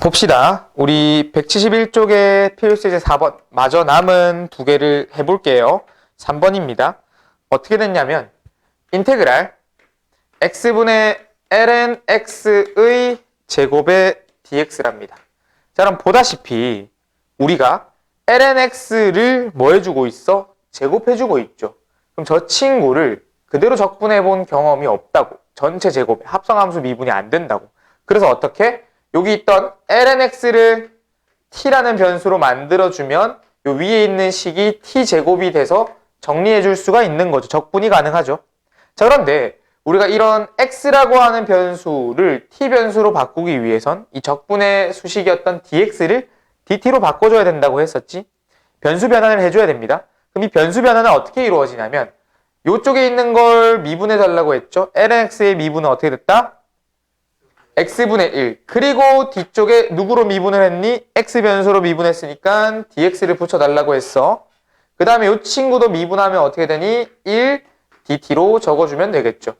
봅시다. 우리 171쪽의 필수제 4번 마저 남은 두 개를 해볼게요. 3번입니다. 어떻게 됐냐면 인테그랄 x분의 ln x의 제곱의 dx랍니다. 자, 그럼 보다시피 우리가 ln x를 뭐 해주고 있어? 제곱해주고 있죠. 그럼 저 친구를 그대로 적분해본 경험이 없다고. 전체 제곱에 합성함수 미분이 안 된다고. 그래서 어떻게? 여기 있던 ln x를 t라는 변수로 만들어주면 요 위에 있는 식이 t제곱이 돼서 정리해줄 수가 있는 거죠. 적분이 가능하죠. 자, 그런데 우리가 이런 x라고 하는 변수를 t변수로 바꾸기 위해선 이 적분의 수식이었던 dx를 dt로 바꿔줘야 된다고 했었지. 변수 변환을 해줘야 됩니다. 그럼 이 변수 변환은 어떻게 이루어지냐면 요쪽에 있는 걸 미분해 달라고 했죠. ln x의 미분은 어떻게 됐다? x분의 1. 그리고 뒤쪽에 누구로 미분을 했니? x변수로 미분했으니까 dx를 붙여달라고 했어. 그 다음에 이 친구도 미분하면 어떻게 되니? 1 dt로 적어주면 되겠죠.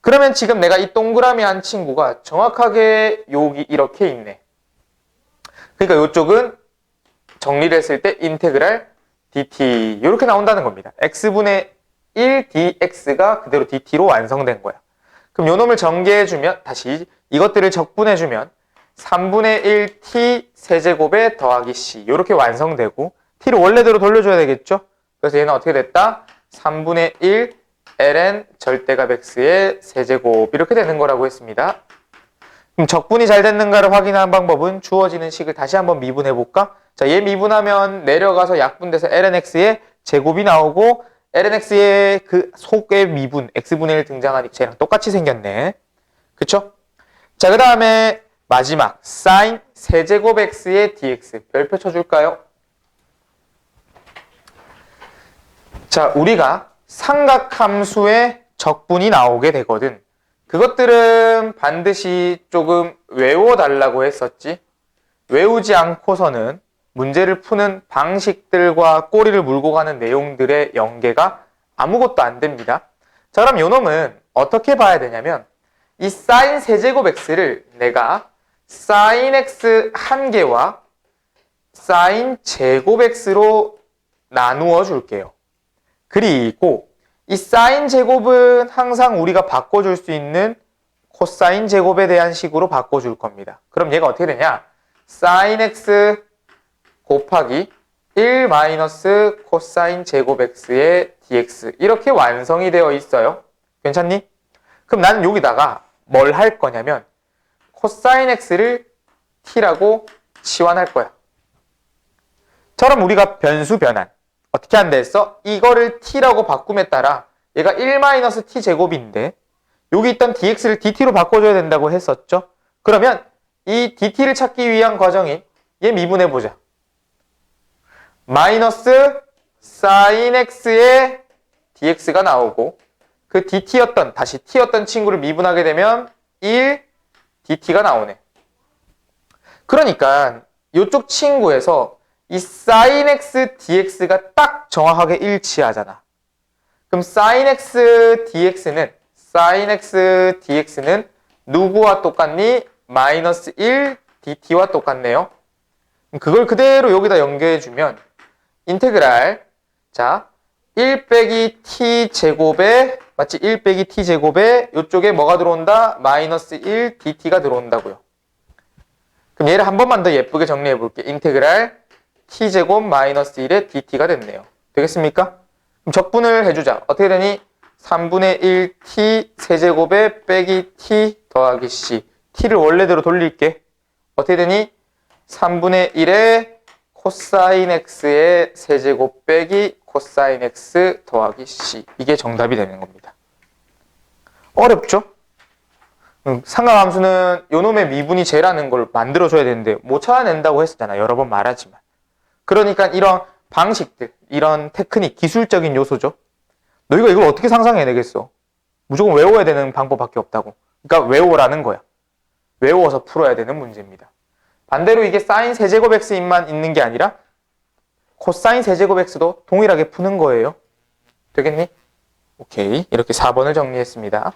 그러면 지금 내가 이 동그라미 한 친구가 정확하게 여기 이렇게 있네. 그러니까 이쪽은 정리를 했을 때 인테그랄 dt 이렇게 나온다는 겁니다. x분의 1 dx가 그대로 dt로 완성된 거야. 그럼 요 놈을 전개해주면 다시 이것들을 적분해주면 3분의 1 t 세제곱에 더하기 c 이렇게 완성되고 t를 원래대로 돌려줘야 되겠죠. 그래서 얘는 어떻게 됐다? 3분의 1 ln 절대값 x의 세제곱 이렇게 되는 거라고 했습니다. 그럼 적분이 잘 됐는가를 확인하는 방법은 주어지는 식을 다시 한번 미분해볼까? 자, 얘 미분하면 내려가서 약분돼서 ln x의 제곱이 나오고 ln x의 그 속의 미분 x분의 1 등장하니까 쟤랑 똑같이 생겼네. 그쵸? 자, 그 다음에 마지막 sin 세제곱 x의 dx 별표 쳐줄까요? 자, 우리가 삼각함수의 적분이 나오게 되거든. 그것들은 반드시 조금 외워달라고 했었지. 외우지 않고서는 문제를 푸는 방식들과 꼬리를 물고 가는 내용들의 연계가 아무것도 안 됩니다. 자, 그럼 요 놈은 어떻게 봐야 되냐면 이 sin 세제곱 x를 내가 sin x 한 개와 sin 제곱 x로 나누어 줄게요. 그리고 이 sin 제곱은 항상 우리가 바꿔줄 수 있는 코사인 제곱에 대한 식으로 바꿔줄 겁니다. 그럼 얘가 어떻게 되냐? sin x 곱하기 1 마이너스 코사인 제곱 x의 dx 이렇게 완성이 되어 있어요. 괜찮니? 그럼 나는 여기다가 뭘 할 거냐면 코사인 x를 t라고 치환할 거야. 저럼 우리가 변수 변환 어떻게 한다 했어? 이거를 t라고 바꿈에 따라 얘가 1 마이너스 t 제곱인데 여기 있던 dx를 dt로 바꿔줘야 된다고 했었죠? 그러면 이 dt를 찾기 위한 과정인 얘 미분해보자. 마이너스 sin x의 dx가 나오고 그 dt였던 다시 t였던 친구를 미분하게 되면 1 dt가 나오네. 그러니까 이쪽 친구에서 이 sin x dx가 딱 정확하게 일치하잖아. 그럼 sin x dx는 누구와 똑같니? 마이너스 1 dt와 똑같네요. 그걸 그대로 여기다 연결해주면 인테그랄 자 1 빼기 t 제곱에 맞지? 1 빼기 t 제곱에 이쪽에 뭐가 들어온다? 마이너스 1 dt가 들어온다고요. 그럼 얘를 한 번만 더 예쁘게 정리해 볼게. 인테그랄 t 제곱 마이너스 1의 dt가 됐네요. 되겠습니까? 그럼 적분을 해주자. 어떻게 되니? 3분의 1 t 세제곱에 빼기 t 더하기 c t를 원래대로 돌릴게. 어떻게 되니? 3분의 1의 코사인 x의 세제곱 빼기 코사인 x 더하기 c 이게 정답이 되는 겁니다. 어렵죠? 삼각함수는 요놈의 미분이 제라는 걸 만들어줘야 되는데 못 찾아낸다고 했었잖아. 여러 번 말하지만. 그러니까 이런 방식들, 이런 테크닉, 기술적인 요소죠. 너희가 이걸 어떻게 상상해내겠어? 무조건 외워야 되는 방법밖에 없다고. 그러니까 외워라는 거야. 외워서 풀어야 되는 문제입니다. 반대로 이게 사인 세제곱 x만 있는 게 아니라 코사인 세제곱 x도 동일하게 푸는 거예요. 되겠니? 오케이. 이렇게 4번을 정리했습니다.